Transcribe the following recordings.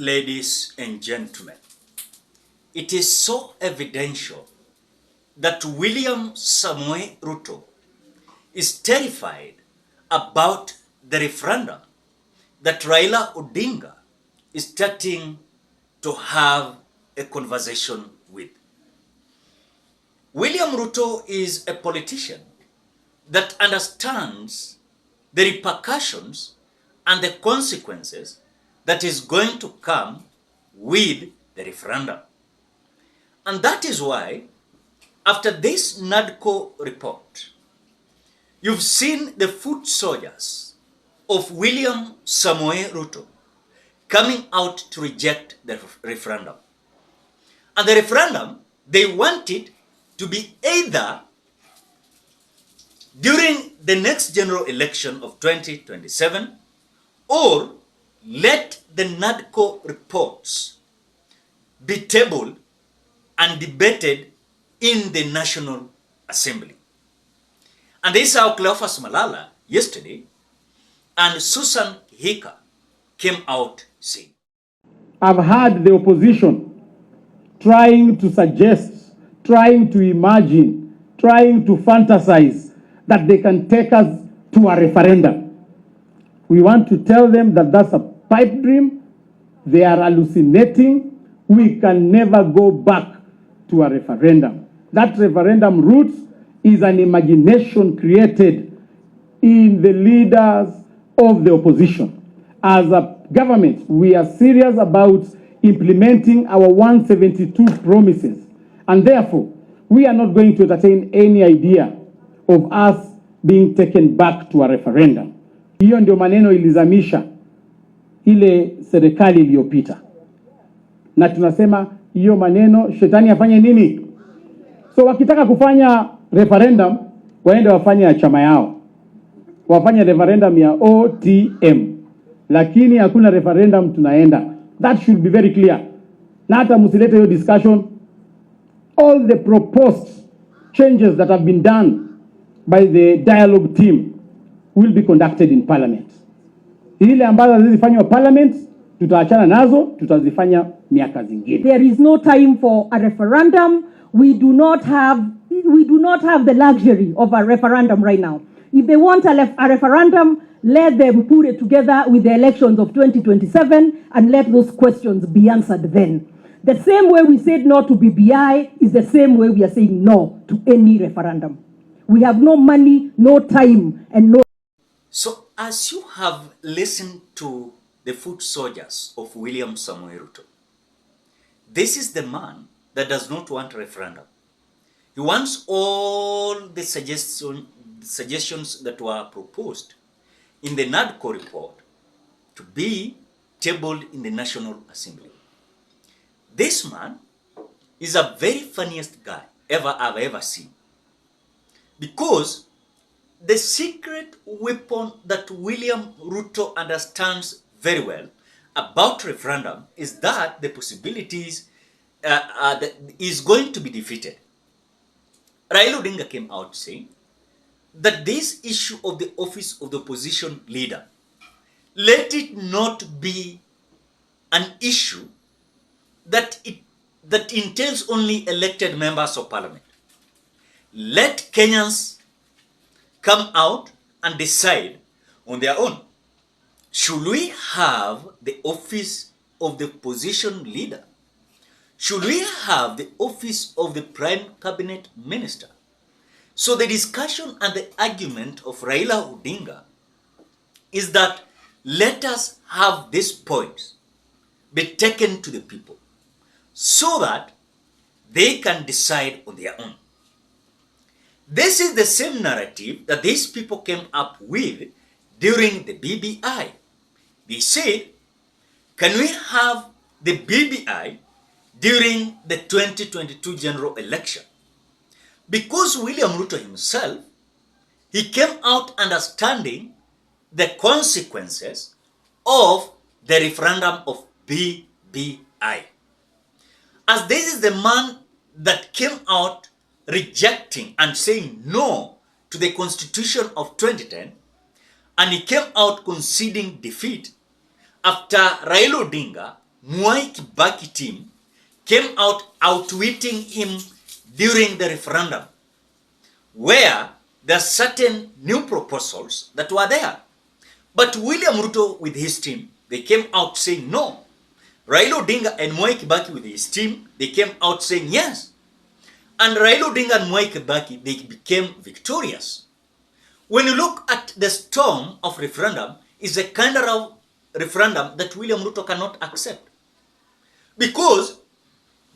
Ladies and gentlemen, it is so evidential that William Samoei Ruto is terrified about the referendum that Raila Odinga is starting to have a conversation with. William Ruto is a politician that understands the repercussions and the consequences that is going to come with the referendum. And that is why, after this NADCO report, you've seen the foot soldiers of William Samoei Ruto coming out to reject the referendum. And the referendum, they want it to be either during the next general election of 2027 or let the NADCO reports be tabled and debated in the National Assembly. And this is how Cleophas Malala yesterday and Susan Hika came out saying. I've heard the opposition trying to suggest, trying to imagine, trying to fantasize that they can take us to a referendum. We want to tell them that that's a pipe dream. They are hallucinating. We can never go back to a referendum. That referendum route is an imagination created in the leaders of the opposition. As a government, we are serious about implementing our 172 promises. And therefore, we are not going to entertain any idea of us being taken back to a referendum. Hiyo ndio maneno ilizamisha ile serikali iliyopita. Na tunasema hiyo maneno shetani afanye nini? So wakitaka kufanya referendum, waende wafanye ya chama yao. Wafanye referendum ya OTM. Lakini hakuna referendum tunaenda. That should be very clear. Na hata msilete hiyo discussion. All the proposed changes that have been done by the dialogue team will be conducted in parliament. Ile ambazo zilifanywa parliament tutaachana nazo, tutazifanya miaka zingine. There is no time for a referendum. We do not have the luxury of a referendum right now. If they want a referendum, let them put it together with the elections of 2027 and let those questions be answered then. The same way we said no to BBI is the same way we are saying no to any referendum. We have no money, no time, and no... So as you have listened to the foot soldiers of William Samoei Ruto, this is the man that does not want a referendum. He wants all the suggestions that were proposed in the NADCO report to be tabled in the National Assembly. This man is the very funniest guy I've ever seen. Because the secret weapon that William Ruto understands very well about referendum is that the possibilities is going to be defeated. Raila Odinga came out saying that this issue of the office of the opposition leader, let it not be an issue that entails only elected members of parliament. Let Kenyans come out and decide on their own. Should we have the office of the opposition leader? Should we have the office of the prime cabinet minister? So the discussion and the argument of Raila Odinga is that let us have these points be taken to the people so that they can decide on their own. This is the same narrative that these people came up with during the BBI. They said, can we have the BBI during the 2022 general election? Because William Ruto himself, he came out understanding the consequences of the referendum of BBI. As this is the man that came out rejecting and saying no to the Constitution of 2010, and he came out conceding defeat after Raila Odinga Mwai Kibaki team came out outwitting him during the referendum, where there are certain new proposals that were there. But William Ruto with his team, they came out saying no. Raila Odinga and Mwai Kibaki with his team, they came out saying yes. And Raila Odinga and Mwai Kibaki, they became victorious. When you look at the storm of referendum, is a kind of referendum that William Ruto cannot accept. Because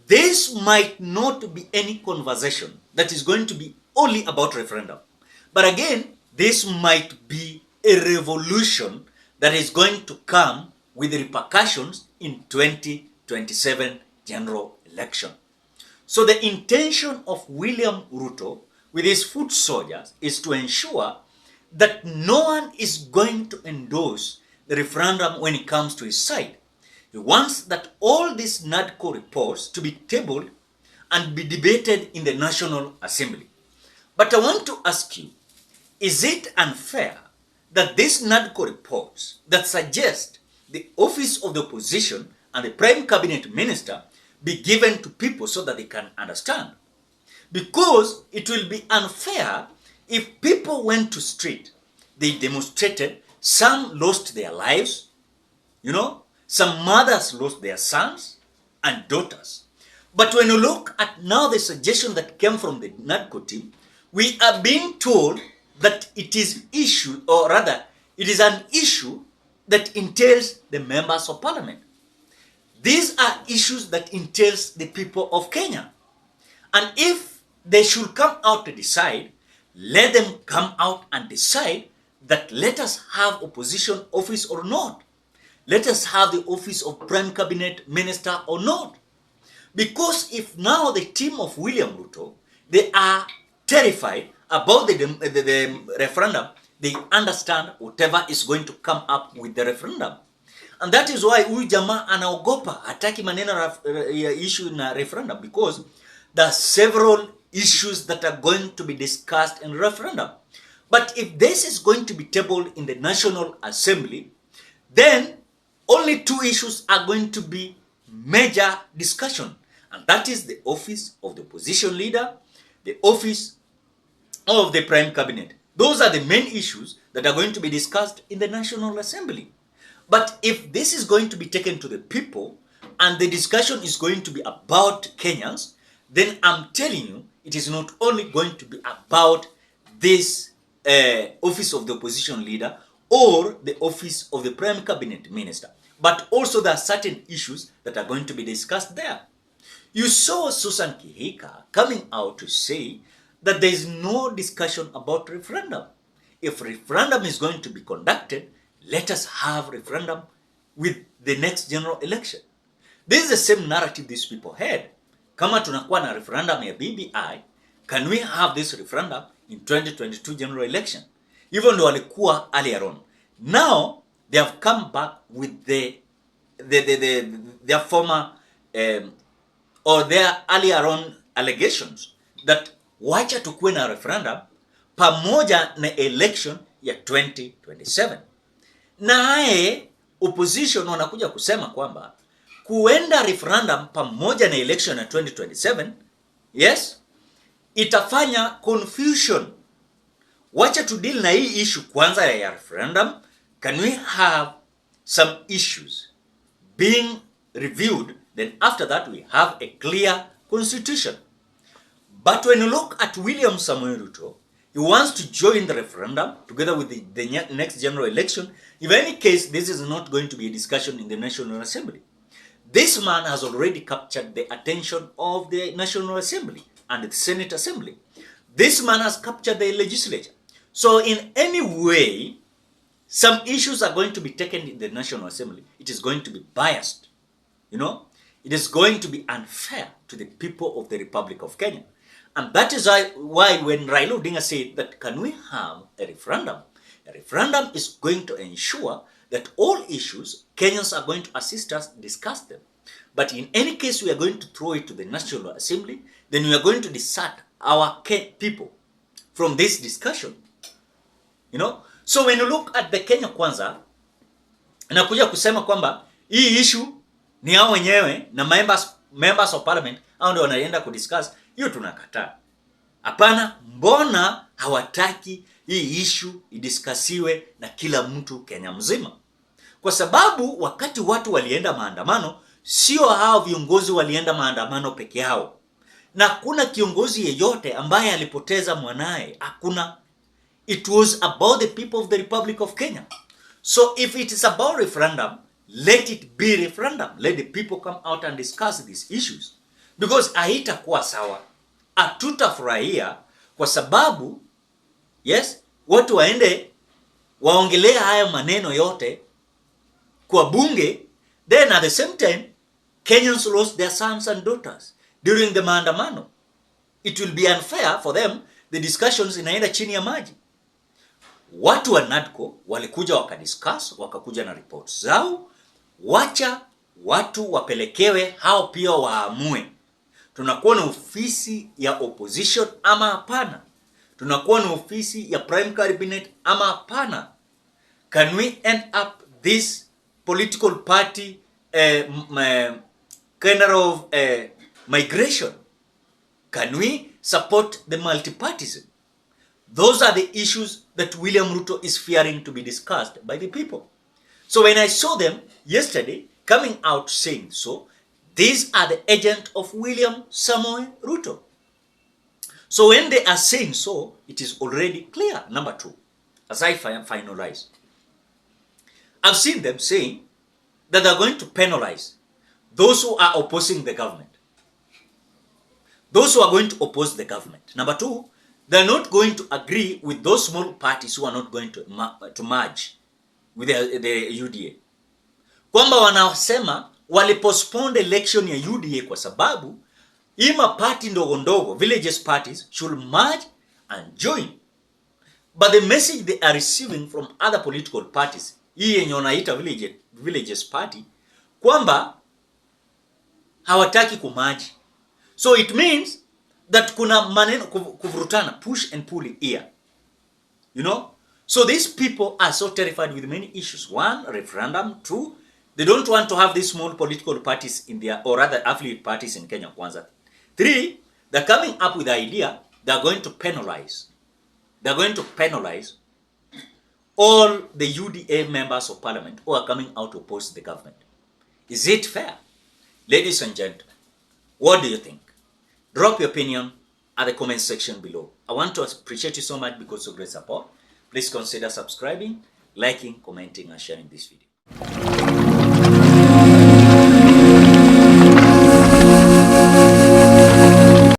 this might not be any conversation that is going to be only about referendum. But again, this might be a revolution that is going to come with repercussions in 2027 general election. So the intention of William Ruto with his foot soldiers is to ensure that no one is going to endorse the referendum when it comes to his side. He wants that all these NADCO reports to be tabled and be debated in the National Assembly. But I want to ask you, is it unfair that these NADCO reports that suggest the office of the opposition and the prime cabinet minister be given to people so that they can understand? Because it will be unfair if people went to street, they demonstrated, some lost their lives, some mothers lost their sons and daughters. But when you look at now the suggestion that came from the NADCO team, we are being told that it is issue, or rather, it is an issue that entails the members of parliament. These are issues that entails the people of Kenya. And if they should come out to decide, let them come out and decide that let us have opposition office or not. Let us have the office of prime cabinet minister or not. Because if now the team of William Ruto, they are terrified about the referendum, they understand whatever is going to come up with the referendum. And that is why huyu jamaa anaogopa hataki maneno ya issue na referendum, because there are several issues that are going to be discussed in referendum. But if this is going to be tabled in the National Assembly, then only two issues are going to be major discussion. And that is the office of the opposition leader, the office of the prime cabinet. Those are the main issues that are going to be discussed in the National Assembly. But if this is going to be taken to the people and the discussion is going to be about Kenyans, then I'm telling you, it is not only going to be about this office of the opposition leader or the office of the prime cabinet minister, but also there are certain issues that are going to be discussed there. You saw Susan Kihika coming out to say that there is no discussion about referendum. If referendum is going to be conducted, let us have referendum with the next general election. This is the same narrative these people had. Kama tunakuwa na referendum ya BBI, can we have this referendum in 2022 general election? Even though walikuwa earlier on. Now, they have come back with their former or their earlier on allegations that wacha tukuwe na referendum pamoja na election ya 2027. Nae opposition wanakuja kusema kwamba kuenda referendum pamoja na election ya 2027, yes, itafanya confusion. Wacha to deal na hii issue kwanza ya referendum. Can we have some issues being reviewed, then after that we have a clear constitution. But when you look at William Samoei Ruto, he wants to join the referendum together with the next general election. In any case, this is not going to be a discussion in the National Assembly. This man has already captured the attention of the National Assembly and the Senate Assembly. This man has captured the legislature. So in any way, some issues are going to be taken in the National Assembly. It is going to be biased. It is going to be unfair to the people of the Republic of Kenya. And that is why when Raila Odinga said that can we have a referendum is going to ensure that all issues, Kenyans are going to assist us discuss them. But in any case, we are going to throw it to the National Assembly, then we are going to dissert our people from this discussion. So when you look at the Kenya Kwanza, inakuja kusema kwamba hii issue Ni hao wenyewe na members of parliament hao ndio wanaenda kudiscuss. Hiyo tunakataa. Hapana, mbona hawataki hii issue idiskasiwe na kila mtu Kenya mzima? Kwa sababu wakati watu walienda maandamano, sio hao viongozi walienda maandamano peke yao. Na kuna kiongozi yeyote ambaye alipoteza mwanae, hakuna. It was about the people of the Republic of Kenya. So if it is about referendum, let it be referendum. Let the people come out and discuss these issues. Because haitakuwa sawa. Hatutafurahia kwa sababu yes, watu waende waongelea haya maneno yote kwa bunge, then at the same time Kenyans lost their sons and daughters during the maandamano. It will be unfair for them. The discussions inaenda chini ya maji. Watu wa NADCO walikuja wakadiscuss, wakakuja na reports zao. Wacha watu wapelekewe, hao pia waamue. Tunakuwa na ofisi ya opposition ama hapana? Tunakuwa na ofisi ya prime cabinet ama hapana? Can we end up this political party kind of migration? Can we support the multipartism? Those are the issues that William Ruto is fearing to be discussed by the people. So when I saw them yesterday coming out saying so, these are the agent of William Samoei Ruto. So when they are saying so, it is already clear. Number two, as I finalize, I've seen them saying that they're going to penalize those who are opposing the government. Those who are going to oppose the government. Number two, they're not going to agree with those small parties who are not going to merge with the UDA. Kwamba wanasema walipostpone election ya UDA kwa sababu ima party ndogo ndogo, villages parties, should merge and join. But the message they are receiving from other political parties, hii yenye wanaita villages party, kwamba hawataki kumerge. So it means that kuna maneno kuvurutana, push and pull here. You know? So these people are so terrified with many issues. One, referendum. Two, they don't want to have these small political parties in their, or rather affiliate parties in Kenya Kwanza. Three, they're coming up with the idea they're going to penalize. They're going to penalize all the UDA members of parliament who are coming out to oppose the government. Is it fair? Ladies and gentlemen, what do you think? Drop your opinion at the comment section below. I want to appreciate you so much because of great support. Please consider subscribing, liking, commenting, and sharing this video.